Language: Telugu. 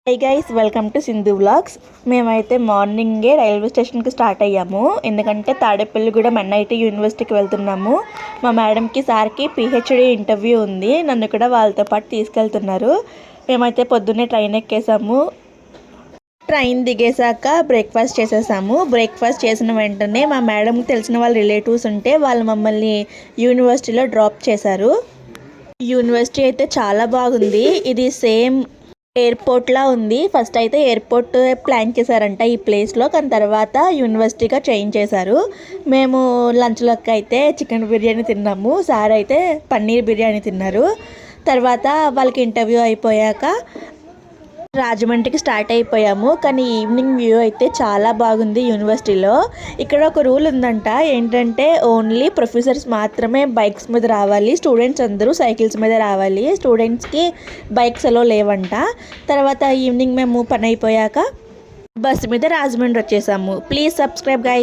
Hi guys, welcome to Sindhu vlogs. మేమైతే మార్నింగే రైల్వే స్టేషన్కి స్టార్ట్ అయ్యాము. ఎందుకంటే తాడేపల్లిగూడెం ఎన్ఐటి యూనివర్సిటీకి వెళ్తున్నాము. మా మేడంకి సార్కి పిహెచ్డి ఇంటర్వ్యూ ఉంది. నన్ను కూడా వాళ్ళతో పాటు తీసుకెళ్తున్నారు. మేమైతే పొద్దున్నే ట్రైన్ ఎక్కేసాము. ట్రైన్ దిగేసాక బ్రేక్ఫాస్ట్ చేసేసాము. బ్రేక్ఫాస్ట్ చేసిన వెంటనే మా మేడంకి తెలిసిన వాళ్ళ రిలేటివ్స్ ఉంటే వాళ్ళు మమ్మల్ని యూనివర్సిటీలో డ్రాప్ చేశారు. యూనివర్సిటీ అయితే చాలా బాగుంది. ఇది సేమ్ ఎయిర్పోర్ట్లా ఉంది. ఫస్ట్ అయితే ఎయిర్పోర్ట్ ప్లాన్ చేశారంట ఈ ప్లేస్లో, కానీ తర్వాత యూనివర్సిటీగా చేంజ్ చేశారు. మేము లంచ్లోకి అయితే చికెన్ బిర్యానీ తిన్నాము. సార్ అయితే పన్నీర్ బిర్యానీ తిన్నారు. తర్వాత వాళ్ళకి ఇంటర్వ్యూ అయిపోయాక రాజమండ్రికి స్టార్ట్ అయిపోయాము. కానీ ఈవినింగ్ వ్యూ అయితే చాలా బాగుంది యూనివర్సిటీలో. ఇక్కడ ఒక రూల్ ఉందంట, ఏంటంటే ఓన్లీ ప్రొఫెసర్స్ మాత్రమే బైక్స్ మీద రావాలి, స్టూడెంట్స్ అందరూ సైకిల్స్ మీద రావాలి. స్టూడెంట్స్కి బైక్స్ అలో లేవంట. తర్వాత ఈవినింగ్ మేము పని అయిపోయాక బస్సు మీద రాజమండ్రి వచ్చేసాము. Please subscribe guys.